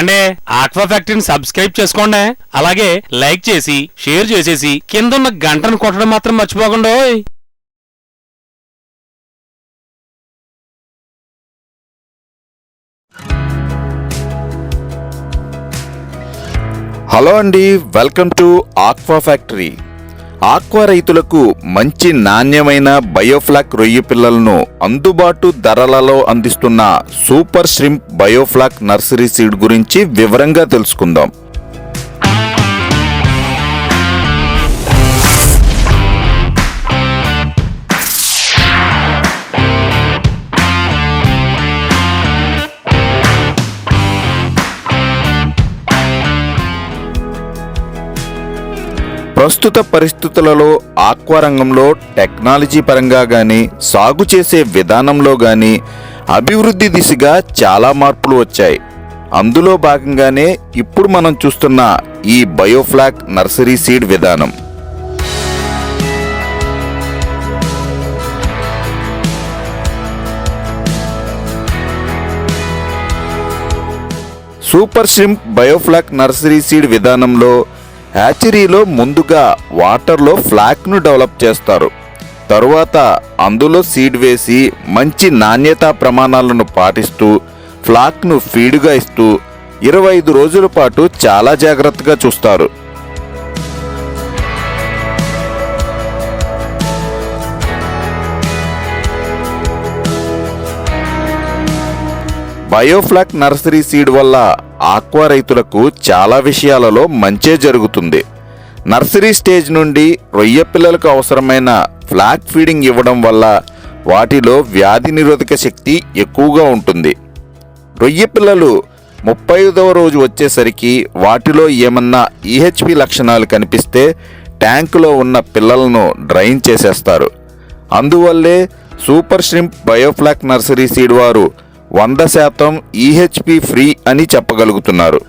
ఏండే aqua ఫ్యాక్టరీని subscribe చేసుకోండి, అలాగే లైక్ చేసి షేర్ చేసేసి కింద ఉన్న గంటను కొట్టడం మాత్రం మర్చిపోకుండా. హలో అండి, welcome to aqua factory. Aqua రైతులకు మంచి నాణ్యమైన బయోఫ్లాక్ రొయ్య పిల్లలను అందుబాటు ధరలలో అందిస్తున్న super shrimp biofloc nursery seed గురించి వివరంగా తెలుసుకుందాం. ప్రస్తుత పరిస్థితులలో ఆక్వా రంగంలో టెక్నాలజీ పరంగా కానీ సాగు చేసే విధానంలో కానీ అభివృద్ధి దిశగా చాలా మార్పులు వచ్చాయి. అందులో భాగంగానే ఇప్పుడు మనం చూస్తున్న ఈ బయోఫ్లాక్ నర్సరీ సీడ్ విధానం. Super shrimp biofloc nursery seed విధానంలో హ్యాచరీలో ముందుగా వాటర్లో ఫ్లాక్ను డెవలప్ చేస్తారు. తరువాత అందులో సీడ్ వేసి మంచి నాణ్యతా ప్రమాణాలను పాటిస్తూ ఫ్లాక్ను ఫీడ్గా ఇస్తూ 25 రోజుల పాటు చాలా జాగ్రత్తగా చూస్తారు. బయోఫ్లాక్ నర్సరీ సీడ్ వల్ల ఆక్వా రైతులకు చాలా విషయాలలో మంచే జరుగుతుంది. నర్సరీ స్టేజ్ నుండి రొయ్య పిల్లలకు అవసరమైన ఫ్లాక్ ఫీడింగ్ ఇవ్వడం వల్ల వాటిలో వ్యాధి నిరోధక శక్తి ఎక్కువగా ఉంటుంది. రొయ్య పిల్లలు 35వ రోజు వచ్చేసరికి వాటిలో ఏమన్నా ఈహెచ్పి లక్షణాలు కనిపిస్తే ట్యాంకులో ఉన్న పిల్లలను డ్రైన్ చేసేస్తారు. అందువల్లే super shrimp biofloc nursery seed వారు 100% ఈహెచ్పి ఫ్రీ అని చెప్పగలుగుతున్నారు.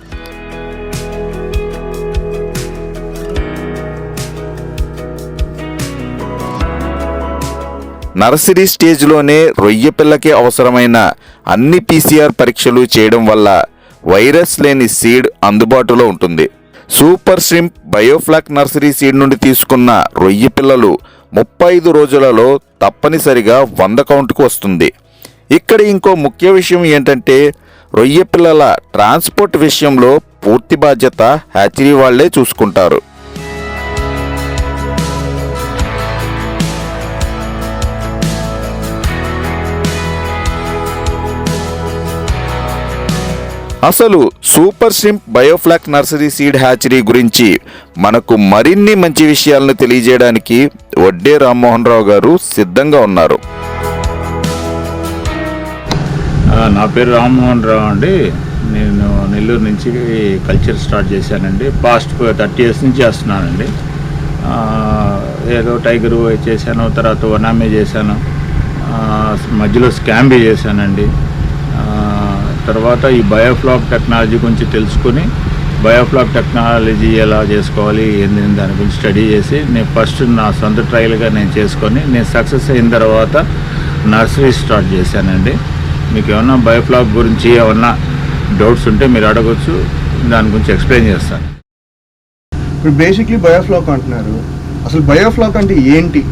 నర్సరీ స్టేజ్లోనే రొయ్య పిల్లకి అవసరమైన అన్ని పీసీఆర్ పరీక్షలు చేయడం వల్ల వైరస్ లేని సీడ్ అందుబాటులో ఉంటుంది. Super shrimp biofloc nursery seed నుండి తీసుకున్న రొయ్య పిల్లలు 35 రోజులలో తప్పనిసరిగా 100 కౌంట్కు వస్తుంది. ఇక్కడ ఇంకో ముఖ్య విషయం ఏంటంటే రొయ్య పిల్లల ట్రాన్స్పోర్ట్ విషయంలో పూర్తి బాధ్యత హ్యాచరీ వాళ్లే చూసుకుంటారు. అసలు super shrimp biofloc nursery seed hatchery గురించి మనకు మరిన్ని మంచి విషయాలను తెలియజేయడానికి వడ్డే రామ్మోహన్ రావు గారు సిద్ధంగా ఉన్నారు. నా పేరు రామ్మోహన్ రావు అండి. నేను నెల్లూరు నుంచి కల్చర్ స్టార్ట్ చేశానండి. పాస్ట్ 30 years నుంచి చేస్తున్నానండి. ఏదో టైగరు చేశాను, తర్వాత వనామీ చేశాను, మధ్యలో స్కాంబీ చేశానండి. తర్వాత ఈ బయోఫ్లాక్ టెక్నాలజీ గురించి తెలుసుకుని బయోఫ్లాక్ టెక్నాలజీ ఎలా చేసుకోవాలి ఏంది దాని గురించి స్టడీ చేసి నేను ఫస్ట్ నా సొంత ట్రయల్గా నేను చేసుకొని నేను సక్సెస్ అయిన తర్వాత నర్సరీ స్టార్ట్ చేశానండి. మీకు ఏమన్నా బయోఫ్లాక్ గురించి ఏమన్నా డౌట్స్ ఉంటే మీరు అడగచ్చు, దాని గురించి ఎక్స్ప్లెయిన్ చేస్తాను. ఇప్పుడు బేసిక్లీ బయోఫ్లాక్ అంటున్నారు, అసలు బయోఫ్లాక్ అంటే ఏంటి?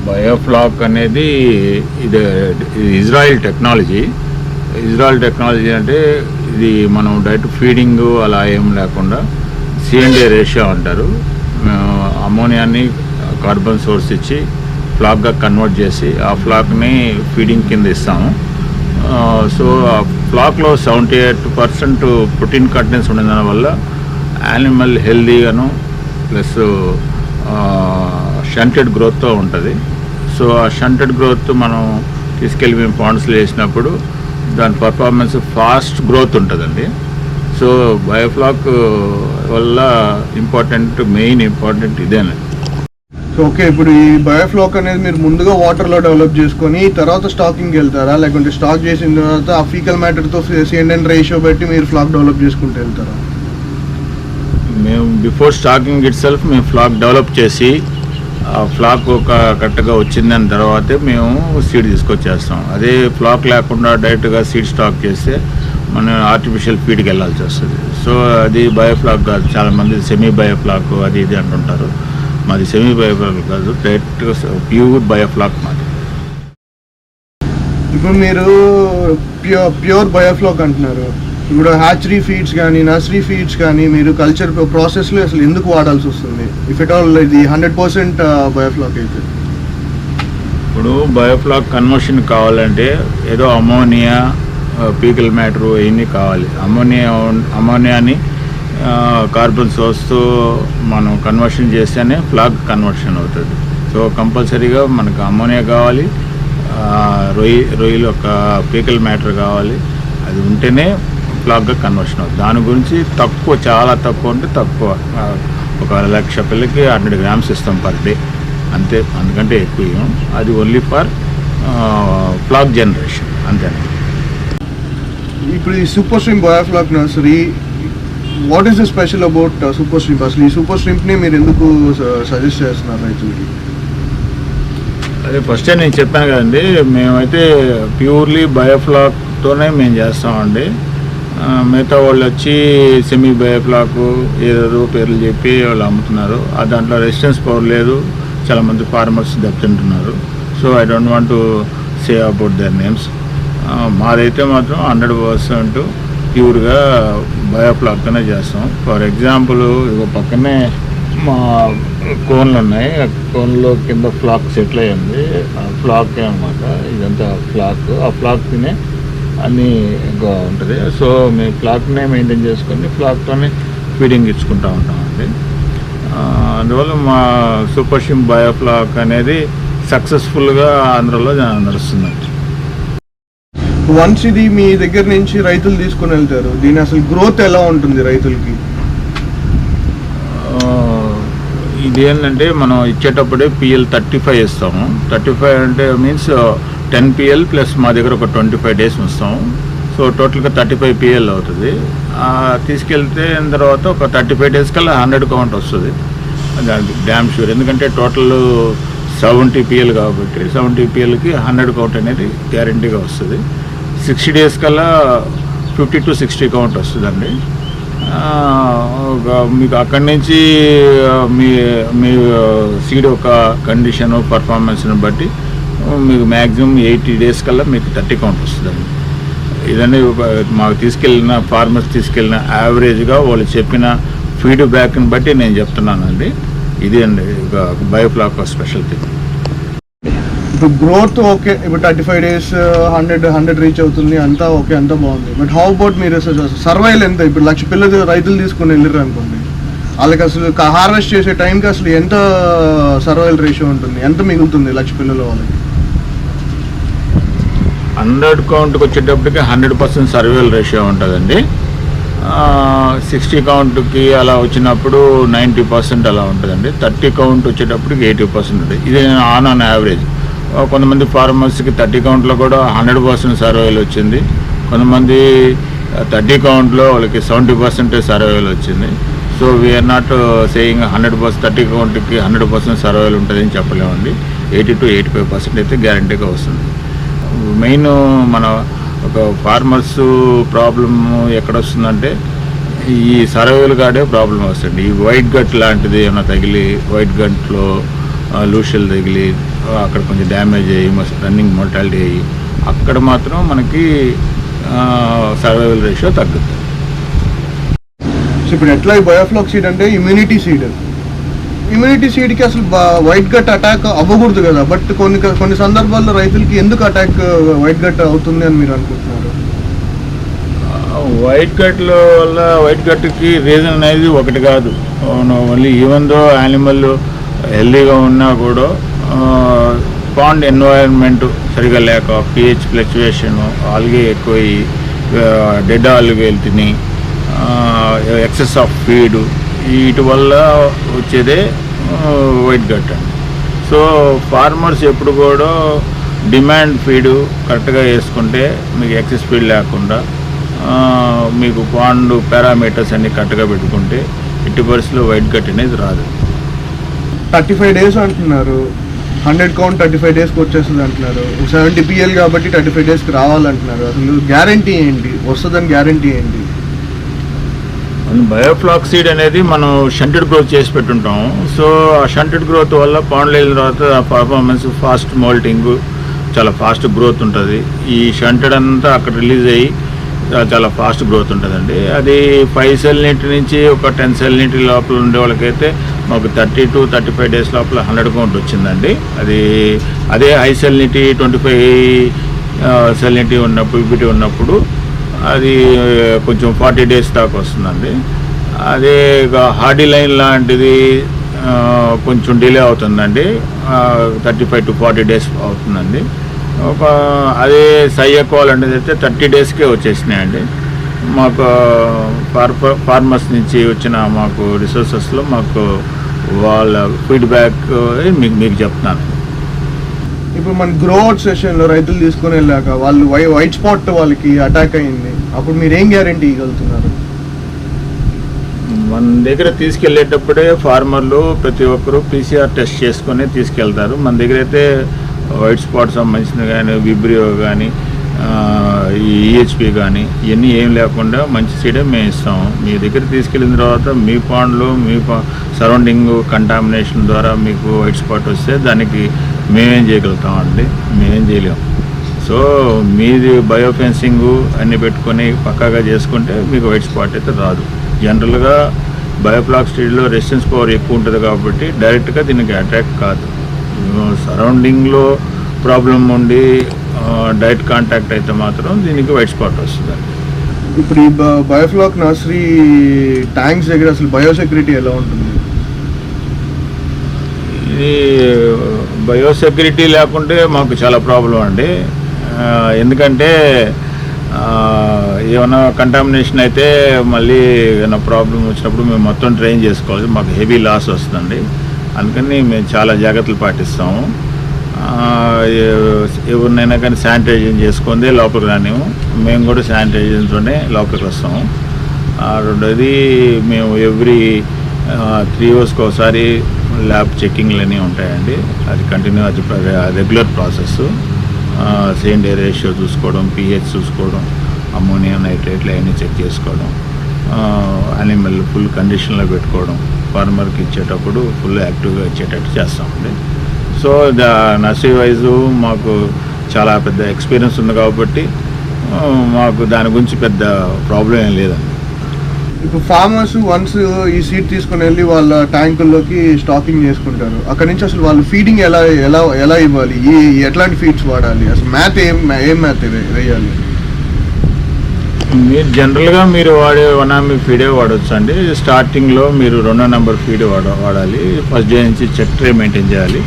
బయోఫ్లాక్ అనేది ఇది ఇజ్రాయిల్ టెక్నాలజీ. ఇజ్రాయిల్ టెక్నాలజీ అంటే ఇది మనం డైరెక్ట్ ఫీడింగ్ అలా ఏం లేకుండా C&A రేషియో అంటారు. అమోనియాని కార్బన్ సోర్స్ ఇచ్చి ఫ్లాక్గా కన్వర్ట్ చేసి ఆ ఫ్లాక్ని ఫీడింగ్ కింద ఇస్తాము. సో ఆ ఫ్లాక్లో 78% ప్రోటీన్ కంటెంట్స్ ఉండే దానివల్ల యానిమల్ హెల్దీగాను ప్లస్ షంటెడ్ గ్రోత్తో ఉంటుంది. సో ఆ షంటెడ్ గ్రోత్ మనం తీసుకెళ్ళి మేము పాండ్స్లో వేసినప్పుడు దాని పర్ఫార్మెన్స్ ఫాస్ట్ గ్రోత్ ఉంటుందండి. సో బయోఫ్లాక్ వల్ల మెయిన్ ఇంపార్టెంట్ ఇదేనండి. సో ఓకే, ఇప్పుడు ఈ బయోఫ్లాక్ అనేది మీరు ముందుగా వాటర్లో డెవలప్ చేసుకొని తర్వాత స్టాకింగ్కి వెళ్తారా, లేకుంటే స్టాక్ చేసిన తర్వాత ఆ ఫీకల్ మ్యాటర్తో C&N రేషియో బట్టి మీరు ఫ్లాక్ డెవలప్ చేసుకుంటూ వెళ్తారా? మేము బిఫోర్ స్టాకింగ్ ఇట్ సెల్ఫ్ మేము ఫ్లాక్ డెవలప్ చేసి ఆ ఫ్లాక్ ఒక కరెక్ట్గా వచ్చిందని తర్వాతే మేము సీడ్ తీసుకొచ్చేస్తాం. అదే ఫ్లాక్ లేకుండా డైరెక్ట్గా సీడ్ స్టాక్ చేస్తే మనం ఆర్టిఫిషియల్ ఫీడ్కి వెళ్ళాల్సి వస్తుంది. సో అది బయోఫ్లాక్ కాదు, చాలామంది సెమీ బయోఫ్లాక్ అది ఇది అంటుంటారు. మాది సెమీ బయోఫ్లాక్ కాదు, డైరెక్ట్ ప్యూర్ బయోఫ్లాక్ మాది. ఇప్పుడు మీరు ప్యూర్ బయోఫ్లాక్ అంటున్నారు. ఇప్పుడు హ్యాచరీ ఫీడ్స్ కానీ నర్సరీ ఫీడ్స్ కానీ మీరు కల్చర్ ప్రాసెస్లో అసలు ఎందుకు వాడాల్సి వస్తుంది? ఇఫ్ ఇట్ ఆల్ ఇది 100% బయోఫ్లాక్ అయితే. ఇప్పుడు బయోఫ్లాక్ కన్వర్షన్ కావాలంటే ఏదో అమోనియా, పీకల్ మ్యాటర్ ఇవన్నీ కావాలి. అమోనియాని కార్బన్ సోర్స్తో మనం కన్వర్షన్ చేస్తేనే ఫ్లాక్ కన్వర్షన్ అవుతుంది. సో కంపల్సరీగా మనకు అమోనియా కావాలి, రొయ్యలు ఒక పీకల్ మ్యాటర్ కావాలి. అది ఉంటేనే ఫ్లాక్గా కన్వర్షన్ అవుతుంది. దాని గురించి తక్కువ, చాలా తక్కువ అంటే తక్కువ, ఒక 1,00,000 పిల్లకి 100 grams ఇస్తాం పర్ డే అంతే, అందుకంటే ఎక్కువ ఇవ్వం. అది ఓన్లీ ఫర్ ఫ్లాక్ జనరేషన్ అంతేనా. ఇప్పుడు ఈ super stream biofloc nursery, what is the special about super stream? అసలు ఈ సూపర్ స్ట్రీమ్ని మీరు ఎందుకు సజెస్ట్ చేస్తున్నారు రైతులకి? అదే ఫస్టే నేను చెప్పాను కదండి, మేమైతే ప్యూర్లీ బయోఫ్లాక్తోనే మేము చేస్తామండి. మిగతా వాళ్ళు వచ్చి సెమీ బయోఫ్లాక్ ఏదేదో పేర్లు చెప్పి వాళ్ళు అమ్ముతున్నారు. దాంట్లో రెసిస్టెన్స్ పవర్ లేదు, చాలామంది ఫార్మర్స్ దెబ్బతింటున్నారు. So I don't want to say about their names. మాదైతే మాత్రం 100% ప్యూర్గా బయోఫ్లాక్తోనే చేస్తాం. ఫర్ ఎగ్జాంపుల్ ఇక పక్కనే మా కోన్లు ఉన్నాయి, ఆ కోన్లో కింద ఫ్లాక్ సెటిల్ అయ్యింది. ఆ ఫ్లాక్ అనమాట ఇదంతా ఫ్లాక్. ఆ ఫ్లాక్ తినే అన్నీ ఇంకా ఉంటుంది. సో మేము ఫ్లాక్నే మెయింటైన్ చేసుకొని ఫ్లాక్తోనే ఫీడింగ్ ఇచ్చుకుంటూ ఉంటామండి. అందువల్ల మా సూపర్ స్ట్రీమ్ బయోఫ్లాక్ అనేది సక్సెస్ఫుల్గా ఆంధ్రలో నడుస్తుందండి. వన్స్ ఇది మీ దగ్గర నుంచి రైతులు తీసుకుని వెళ్తారు, దీని అసలు గ్రోత్ ఎలా ఉంటుంది రైతులకి? ఇది ఏంటంటే మనం ఇచ్చేటప్పుడే PL 35 ఇస్తాము. 35 అంటే మీన్స్ 10 PL ప్లస్ మా దగ్గర ఒక 25 days ఇస్తాము. సో టోటల్గా 35 PL అవుతుంది. తీసుకెళ్తే తర్వాత ఒక 35 days కల్లా 100 కౌంట్ వస్తుంది. దానికి డ్యామ్ షూర్, ఎందుకంటే టోటల్ 70 PL కాబట్టి 70 PLకి 100 కౌంట్ అనేది గ్యారంటీగా వస్తుంది. 60 days కల్లా 50 to 60 కౌంట్ వస్తుందండి. మీకు అక్కడి నుంచి మీ సీడ్ ఒక కండిషన్ పర్ఫార్మెన్స్ని బట్టి మీకు మ్యాక్సిమం 80 days కల్లా మీకు 30 కౌంట్ వస్తుందండి. ఇదన్నీ మాకు తీసుకెళ్ళిన ఫార్మర్స్ తీసుకెళ్ళిన యావరేజ్గా వాళ్ళు చెప్పిన ఫీడ్బ్యాక్ని బట్టి నేను చెప్తున్నానండి. ఇది అండి బయోఫ్లాక్ స్పెషాలిటీ. ఇప్పుడు గ్రోత్ ఓకే, ఇప్పుడు 35 days 100 రీచ్ అవుతుంది, అంతా ఓకే, అంతా బాగుంది. బట్ హౌ అబౌట్ మీరు సర్వైవల్ ఎంత? ఇప్పుడు 1,00,000 పిల్లలు రైతులు తీసుకుని వెళ్ళారు అనుకోండి, వాళ్ళకి అసలు హార్వెస్ట్ చేసే టైంకి అసలు ఎంత సర్వైవల్ రేషియో ఉంటుంది, ఎంత మిగులుతుంది 1,00,000 పిల్లల వాళ్ళకి? 100 కౌంట్కి వచ్చేటప్పటికి 100% సర్వైవల్ రేషియో ఉంటుందండి. 60 కౌంట్కి అలా వచ్చినప్పుడు 90% అలా ఉంటుందండి. 30 కౌంట్ వచ్చేటప్పటికి 80% ఉంటుంది. ఇది ఆన్ యావరేజ్. కొంతమంది ఫార్మర్స్కి 30 కౌంట్లో కూడా 100% సర్వైవల్ వచ్చింది. కొంతమంది 30 కౌంట్లో వాళ్ళకి 70% సర్వైవల్ వచ్చింది. సో వీఆర్ నాట్ సేయింగ్ 100% 30 కౌంట్కి 100% సర్వైవల్ ఉంటుందని చెప్పలేమండి. 80 to 85% అయితే గ్యారంటీగా వస్తుంది. మెయిన్ మన ఒక ఫార్మర్స్ ప్రాబ్లమ్ ఎక్కడ వస్తుందంటే ఈ సర్వైవల్ కాడే ప్రాబ్లం వస్తుంది. ఈ వైట్ గట్ లాంటిది ఏమైనా తగిలి, వైట్ గట్లో లూషియల్ తగిలి అక్కడ కొంచెం డ్యామేజ్ అయ్యి రన్నింగ్ మోర్టాలిటీ అయ్యి అక్కడ మాత్రం మనకి సర్వైవల్ రేషియో తగ్గుతుంది. సో ఇప్పుడు ఎట్లా ఈ బయోఫ్లాక్ సీడ్ అంటే ఇమ్యూనిటీ సీడ్కి అసలు వైట్ గట్ అటాక్ అవ్వకూడదు కదా, బట్ కొన్ని సందర్భాల్లో రైతులకి ఎందుకు అటాక్ వైట్ గట్ అవుతుంది అని మీరు అనుకుంటున్నారు? వైట్ గట్లో వల్ల వైట్ గట్కి రీజన్ అనేది ఒకటి కాదు. ఓన్లీ ఈవెన్ దో యానిమల్ హెల్దీగా ఉన్నా కూడా పాండ్ ఎన్వైరన్మెంట్ సరిగా లేక pH ఫ్లక్చువేషన్, ఆల్గే ఎక్కువయ్యి డెడ్ ఆల్గేలు తిని ఎక్సెస్ ఆఫ్ ఫీడ్, వీటి వల్ల వచ్చేదే వైట్ గట్ అండి. సో ఫార్మర్స్ ఎప్పుడు కూడా డిమాండ్ ఫీడ్ కరెక్ట్గా వేసుకుంటే మీకు ఎక్సెస్ ఫీడ్ లేకుండా మీకు పాండ్ పారామీటర్స్ అన్ని కరెక్ట్గా పెట్టుకుంటే 80% వైట్ గట్ అనేది రాదు. 35 days అంటున్నారు. 100 కౌంట్ 35 డేస్కి వచ్చేస్తుంది అంటున్నారు. 70 PL కాబట్టి 35 డేస్కి రావాలంటున్నారు. అసలు గ్యారంటీ ఏంటి, వస్తుందని గ్యారంటీ ఏంటి? బయోఫ్లాక్ సీడ్ అనేది మనం షంటెడ్ గ్రోత్ చేసి పెట్టుంటాం. సో ఆ షంటెడ్ గ్రోత్ వల్ల పాండ్లో వెళ్ళిన తర్వాత పర్ఫార్మెన్స్ ఫాస్ట్ మోల్టింగ్ చాలా ఫాస్ట్ గ్రోత్ ఉంటుంది. ఈ షంటెడ్ అంతా అక్కడ రిలీజ్ అయ్యి చాలా ఫాస్ట్ గ్రోత్ ఉంటుందండి. అది 5 సెల్యూనిటీ నుంచి ఒక 10 సెల్యూనిటీ లోపల ఉండే వాళ్ళకైతే మాకు 30 to 35 డేస్ లోపల 100 కౌంట్ వచ్చిందండి. అదే హై సెల్యూనిటీ 25 సెల్యూనిటీ ఉన్నప్పుడు పిబిటీ ఉన్నప్పుడు అది కొంచెం 40 డేస్ దాకా వస్తుందండి. అదే హార్డీ లైన్ లాంటిది కొంచెం డిలే అవుతుందండి, 35 to 40 డేస్ అవుతుందండి. అదే Aqua లాంటిది అయితే 30 డేస్కే వచ్చేసినాయండి. మాకు ఫార్మర్స్ నుంచి వచ్చిన మాకు రిసోర్సెస్లో మాకు వాళ్ళ ఫీడ్బ్యాక్ మీకు చెప్తున్నాను. ఇప్పుడు మన గ్రోఅవుట్ సెషన్లో రైతులు తీసుకొని వెళ్ళాక వాళ్ళు వైట్ స్పాట్ వాళ్ళకి అటాక్ అయింది, అప్పుడు మీరు ఏం గ్యారంటీ ఇవ్వగలుగుతున్నారు? మన దగ్గర తీసుకెళ్ళేటప్పుడే ఫార్మర్లు ప్రతి ఒక్కరూ PCR టెస్ట్ చేసుకొని తీసుకెళ్తారు. మన దగ్గర అయితే వైట్ స్పాట్ సంబంధించిన కానీ విబ్రియో కానీ ఈ EHP కానీ ఇవన్నీ ఏం లేకుండా మంచి సీడే మేము ఇస్తాము. మీ దగ్గర తీసుకెళ్ళిన తర్వాత మీ పాండ్లో మీ సరౌండింగ్ కంటామినేషన్ ద్వారా మీకు వైట్ స్పాట్ వస్తే దానికి మేమేం చేయగలుగుతామండి? మేమేం చేయలేము. సో మీది బయోఫెన్సింగ్ అన్నీ పెట్టుకొని పక్కాగా చేసుకుంటే మీకు వైట్ స్పాట్ అయితే రాదు. జనరల్గా బయోఫ్లాక్ స్టేజ్లో రెసిస్టెన్స్ పవర్ ఎక్కువ ఉంటుంది కాబట్టి డైరెక్ట్గా దీనికి అటాక్ కాదు. సరౌండింగ్లో ప్రాబ్లం ఉండి డైరెక్ట్ కాంటాక్ట్ అయితే మాత్రం దీనికి వైట్ స్పాట్ వస్తుందండి. ఇప్పుడు ఈ బయోఫ్లాక్ నర్సరీ ట్యాంక్స్ దగ్గర అసలు బయోసెక్యూరిటీ ఎలా ఉంటుంది? ఇది బయోసెక్యూరిటీ లేకుంటే మాకు చాలా ప్రాబ్లం అండి. ఎందుకంటే ఏమైనా కంటామినేషన్ అయితే మళ్ళీ ఏమైనా ప్రాబ్లం వచ్చినప్పుడు మేము మొత్తం డ్రైన్ చేసుకోవాలి, మాకు హెవీ లాస్ వస్తుందండి. అందుకని మేము చాలా జాగ్రత్తలు పాటిస్తాము. ఎవరినైనా కానీ శానిటైజేషన్ చేసుకుందే లోపలికి రానివ్వు, మేము కూడా శానిటైజేషన్తోనే లోపలికి వస్తాము. రెండోది మేము ఎవ్రీ 3 yearsకి ఒకసారి ల్యాబ్ చెక్కింగ్లు అన్నీ ఉంటాయండి. అది కంటిన్యూ, అది regular process. Same day ratio చూసుకోవడం, pH చూసుకోవడం, అమ్మోనియా నైట్రేట్లు అవన్నీ చెక్ చేసుకోవడం, యానిమల్ ఫుల్ కండిషన్లో పెట్టుకోవడం, ఫార్మర్కి ఇచ్చేటప్పుడు ఫుల్ యాక్టివ్గా ఇచ్చేటట్టు చేస్తామండి. సో నర్సరీ వైజు మాకు చాలా పెద్ద ఎక్స్పీరియన్స్ ఉంది కాబట్టి మాకు దాని గురించి పెద్ద ప్రాబ్లం ఏం లేదండి. ఇప్పుడు ఫార్మర్స్ వన్స్ ఈ సీడ్ తీసుకుని వెళ్ళి వాళ్ళ ట్యాంకుల్లోకి స్టాకింగ్ చేసుకుంటారు. అక్కడ నుంచి అసలు వాళ్ళు ఫీడింగ్ ఎలా ఎలా ఎలా ఇవ్వాలి, ఎట్లాంటి ఫీడ్స్ వాడాలి, అసలు మ్యాథ్ ఏం మ్యాథ్ వేయాలి? మీరు జనరల్గా మీరు వాడే 1 MB ఫీడే వాడవచ్చు అండి. స్టార్టింగ్లో మీరు 2వ నెంబర్ ఫీడ్ వాడాలి. ఫస్ట్ డే నుంచి చెక్ ట్రే మెయింటైన్ చేయాలి.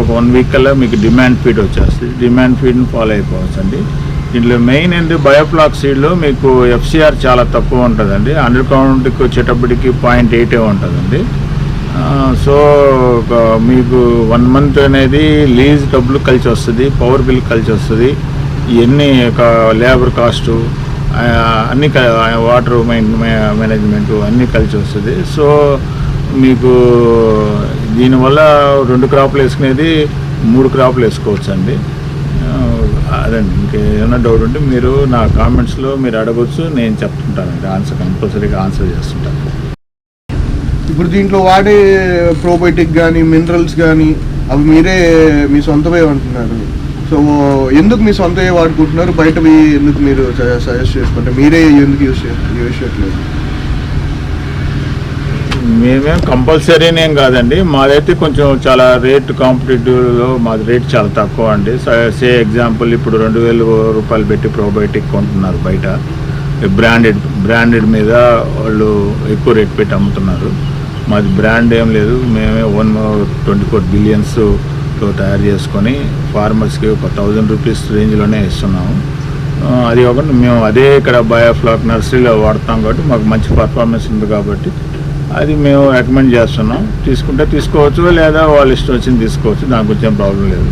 ఒక 1 week కల్లా మీకు డిమాండ్ ఫీడ్ వచ్చేస్తుంది. డిమాండ్ ఫీడ్ని ఫాలో అయిపోవచ్చు అండి. దీంట్లో మెయిన్ ఏంటి, బయోఫ్లాక్ సీడ్లో మీకు FCR చాలా తక్కువ ఉంటుందండి. 100 కౌంట్కి వచ్చేటప్పటికి 0.8 ఉంటుందండి. సో మీకు 1 month అనేది లీజ్ డబ్బులు కలిసి వస్తుంది, పవర్ బిల్ కలిసి వస్తుంది, ఇవన్నీ లేబర్ కాస్టు అన్నీ వాటర్ మేనేజ్మెంటు అన్నీ కలిసి వస్తుంది. సో మీకు దీనివల్ల 2 క్రాప్లు వేసుకునేది 3 క్రాప్లు వేసుకోవచ్చు అండి. అదండి. ఇంకేమైనా డౌట్ ఉంటే మీరు నా కామెంట్స్లో మీరు అడగవచ్చు, నేను చెప్తుంటానండి. కంపల్సరీగా ఆన్సర్ చేస్తుంటాను. ఇప్పుడు దీంట్లో వాడే ప్రోబయోటిక్ కానీ మినరల్స్ కానీ అవి మీరే మీ సొంతమే అంటున్నారు. సో ఎందుకు మీ సొంతమే వాడుకుంటున్నారు, బయటవి ఎందుకు మీరు సజెస్ట్ చేసుకుంటే మీరే ఎందుకు యూజ్ చేయట్లేదు? మేమేం కంపల్సరీనేం కాదండి. మాదైతే కొంచెం చాలా రేట్ కాంపిటేటివ్లో మాది రేట్ చాలా తక్కువ అండి. సే ఎగ్జాంపుల్ ఇప్పుడు 2000 రూపాయలు పెట్టి ప్రోబయోటిక్ కొంటున్నారు బయట. బ్రాండెడ్ మీద వాళ్ళు ఎక్కువ రేట్ పెట్టి అమ్ముతున్నారు. మాది బ్రాండ్ ఏం లేదు. మేమే 24 billionsతో తయారు చేసుకొని ఫార్మర్స్కి ఒక 1000 రూపీస్ రేంజ్లోనే ఇస్తున్నాము. అది కాకుండా మేము అదే ఇక్కడ బయోఫ్లాక్ నర్సరీలో వాడుతాం కాబట్టి మాకు మంచి పర్ఫార్మెన్స్ ఉంది కాబట్టి అది మేము రికమెండ్ చేస్తున్నాం. తీసుకుంటే తీసుకోవచ్చు, లేదా వాళ్ళు ఇష్టం వచ్చింది తీసుకోవచ్చు, దాని గురించి ఏం ప్రాబ్లం లేదు.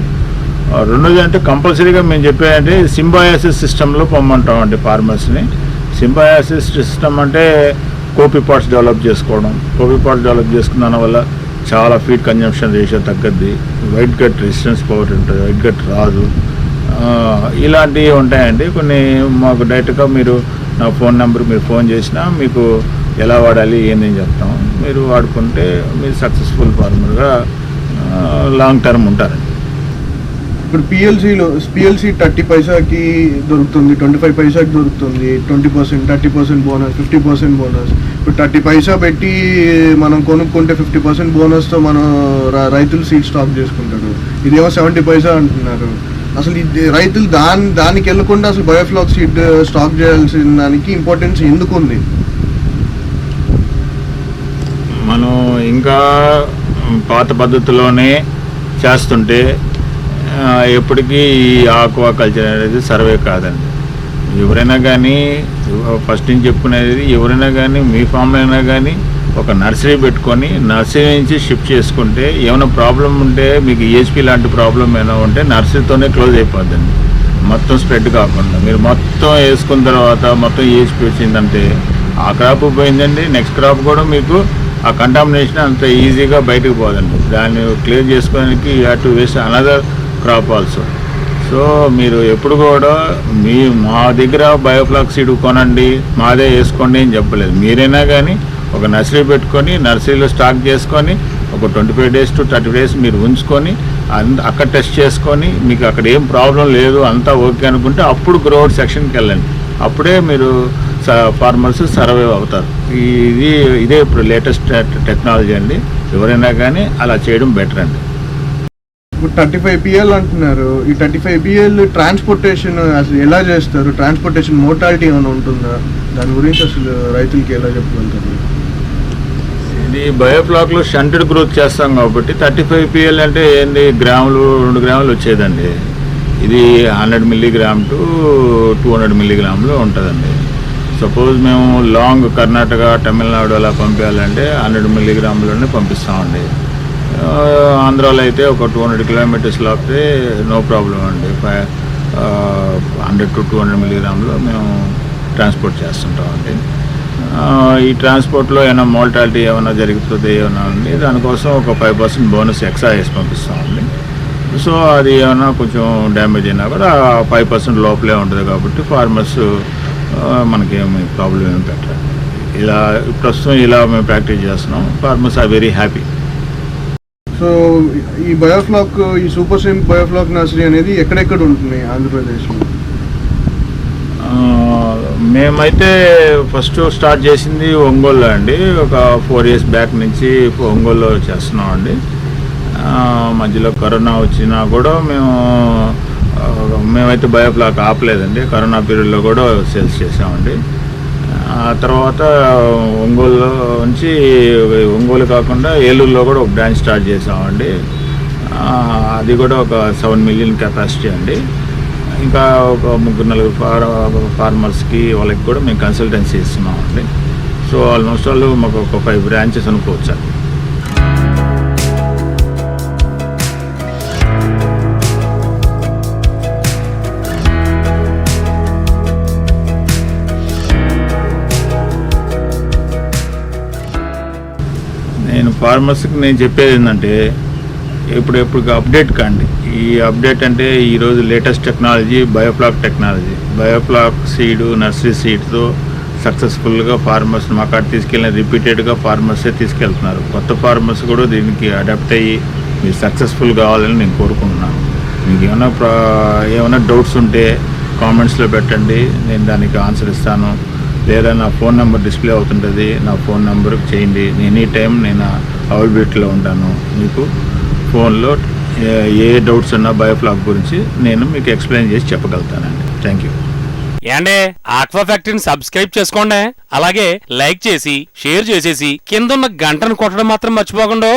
రెండోది అంటే కంపల్సరీగా మేము చెప్పేదంటే సింబయాసిస్ సిస్టంలో పొమ్మంటామండి ఫార్మర్స్ని. సింబయాసిస్ సిస్టమ్ అంటే కోపీ పాట్స్ డెవలప్ చేసుకోవడం. కోపీ పాట్స్ డెవలప్ చేసుకున్న వల్ల చాలా ఫీడ్ కన్జంప్షన్ రేషియో తగ్గద్ది, వైట్ గట్ రెసిస్టెన్స్ పవర్ ఉంటుంది, వైట్ గట్ రాదు. ఇలాంటివి ఉంటాయండి కొన్ని. మాకు డైరెక్ట్గా మీరు నా ఫోన్ నెంబర్ మీరు ఫోన్ చేసినా మీకు ఎలా వాడాలి ఏందని చెప్తాం. మీరు వాడుకుంటే మీరు సక్సెస్ఫుల్ ఫార్మర్గా లాంగ్ టర్మ్ ఉంటారండి. ఇప్పుడు పిఎల్సీ 30 పైసాకి దొరుకుతుంది, 25 పైసాకి దొరుకుతుంది, 20%, 30% బోనస్, 50% బోనస్. ఇప్పుడు 30 పైసా పెట్టి మనం కొనుక్కుంటే 50% బోనస్తో మనం రైతులు సీడ్ స్టాక్ చేసుకుంటారు. ఇదేమో 70 పైసా అంటున్నారు. అసలు రైతులు దానికి వెళ్ళకుండా అసలు బయోఫ్లాక్ సీడ్ స్టాక్ చేయాల్సిన దానికి ఇంపార్టెన్స్ ఎందుకు ఉంది? మనం ఇంకా పాత పద్ధతిలోనే చేస్తుంటే ఎప్పటికీ ఈ ఆక్వా కల్చర్ అనేది సర్వే కాదండి. ఎవరైనా కానీ ఫస్ట్ నుంచి చెప్పుకునేది, ఎవరైనా కానీ మీ ఫామ్లో అయినా కానీ ఒక నర్సరీ పెట్టుకొని నర్సరీ నుంచి షిఫ్ట్ చేసుకుంటే ఏమైనా ప్రాబ్లం ఉంటే మీకు ఈహెచ్పి లాంటి ప్రాబ్లం ఏమైనా ఉంటే నర్సరీతోనే క్లోజ్ అయిపోద్దండి. మొత్తం స్ప్రెడ్ కాకుండా మీరు మొత్తం వేసుకున్న తర్వాత మొత్తం ఈహెచ్పి వచ్చిందంటే ఆ క్రాప్ పోయిందండి, నెక్స్ట్ క్రాప్ కూడా మీకు ఆ కంటామినేషన్ అంత ఈజీగా బయటకు పోదండి. దాన్ని క్లియర్ చేసుకోవడానికి you have to waste another crop also. So మీరు ఎప్పుడు కూడా మా దగ్గర బయోఫ్లాక్ సీడ్ కొనండి, మాదే వేసుకోండి అని చెప్పలేదు. మీరైనా కానీ ఒక నర్సరీ పెట్టుకొని నర్సరీలో స్టాక్ చేసుకొని ఒక 25 days to 30 days మీరు ఉంచుకొని అక్కడ టెస్ట్ చేసుకొని మీకు అక్కడ ఏం ప్రాబ్లం లేదు అంతా ఓకే అనుకుంటే అప్పుడు గ్రోవర్ సెక్షన్కి వెళ్ళండి. అప్పుడే మీరు ఫార్మర్స్ సర్వైవ్ అవుతారు. ఇదే ఇప్పుడు లేటెస్ట్ టెక్నాలజీ అండి. ఎవరైనా కానీ అలా చేయడం బెటర్ అండి. ఇప్పుడు 35 PL అంటున్నారు. ఈ 35 PL ట్రాన్స్పోర్టేషన్ అసలు ఎలా చేస్తారు? ట్రాన్స్పోర్టేషన్ మోర్టాలిటీ ఏమైనా ఉంటుందా? దాని గురించి అసలు రైతులకి ఎలా చెప్పగలుగుతారు? ఇది బయోఫ్లాక్లో షంటెడ్ గ్రోత్ చేస్తాం కాబట్టి 35 PL అంటే ఏంది, 2 గ్రాములు వచ్చేదండి. ఇది 100 mg to 200 mg ఉంటుందండి. సపోజ్ మేము లాంగ్ కర్ణాటక, తమిళనాడు అలా పంపించాలంటే 100 mg పంపిస్తామండి. ఆంధ్రాలో అయితే ఒక 200 kilometers లోపే నో ప్రాబ్లం అండి. 100 to 200 mg మేము ట్రాన్స్పోర్ట్ చేస్తుంటామండి. ఈ ట్రాన్స్పోర్ట్లో ఏమైనా మోర్టాలిటీ ఏమైనా జరుగుతుంది ఏమైనా అండి, దానికోసం ఒక 5% బోనస్ ఎక్స్ట్రా వేసి పంపిస్తామండి. సో అది ఏమైనా కొంచెం డ్యామేజ్ అయినా కూడా 5% లోపలే ఉంటుంది కాబట్టి ఫార్మర్స్ మనకేమి ప్రాబ్లం ఏమి పెట్టరు. ఇలా ప్రస్తుతం ఇలా మేము ప్రాక్టీస్ చేస్తున్నాం. Farmers are very happy. So ఈ బయోఫ్లాక్, ఈ సూపర్ సింప్ బయోఫ్లాక్ నర్సరీ అనేది ఎక్కడెక్కడ ఉంటుంది ఆంధ్రప్రదేశ్లో? మేమైతే ఫస్ట్ స్టార్ట్ చేసింది ఒంగోలులో అండి. ఒక 4 years బ్యాక్ నుంచి ఒంగోలులో చేస్తున్నాం అండి. మధ్యలో కరోనా వచ్చినా కూడా మేమైతే బయోఫ్లాక్ ఆపలేదండి. కరోనా పీరియడ్లో కూడా సేల్స్ చేసామండి. ఆ తర్వాత ఒంగోలులో నుంచి ఒంగోలు కాకుండా ఏలూరులో కూడా ఒక బ్రాంచ్ స్టార్ట్ చేసామండి. అది కూడా ఒక 7 million కెపాసిటీ అండి. ఇంకా ఒక 3-4 ఫార్మర్స్కి వాళ్ళకి కూడా మేము కన్సల్టెన్సీ ఇస్తున్నామండి. సో ఆల్మోస్ట్ వాళ్ళు మాకు ఒక 5 branches అనుకోవచ్చు. నేను ఫార్మర్స్కి నేను చెప్పేది ఏంటంటే ఎప్పుడు అప్డేట్ కండి. ఈ అప్డేట్ అంటే ఈరోజు latest technology biofloc biofloc seed, nursery సీడ్తో సక్సెస్ఫుల్గా ఫార్మర్స్ మా కాడ తీసుకెళ్ళిన రిపీటెడ్గా ఫార్మర్సే తీసుకెళ్తున్నారు. కొత్త ఫార్మర్స్ కూడా దీనికి అడాప్ట్ అయ్యి మీరు సక్సెస్ఫుల్ కావాలని నేను కోరుకుంటున్నాను. మీకు ఏమైనా డౌట్స్ ఉంటే కామెంట్స్లో పెట్టండి, నేను దానికి ఆన్సర్ ఇస్తాను. లేదా నా ఫోన్ నెంబర్ డిస్ప్లే అవుతుంటుంది, నా ఫోన్ నెంబర్కి చేయండి. ఎనీ టైం నేను అవైలబిలిటీలో ఉంటాను. మీకు ఫోన్లో ఏ డౌట్స్ ఉన్నా బయోఫ్లాక్ గురించి నేను మీకు ఎక్స్ప్లెయిన్ చేసి చెప్పగలుగుతానండి. Thank you. ఏండే ఆక్వా ఫ్యాక్టరీని సబ్స్క్రైబ్ చేసుకోండి. అలాగే లైక్ చేసి షేర్ చేసేసి కింద ఉన్న గంటను కొట్టడం మాత్రం మర్చిపోకండి.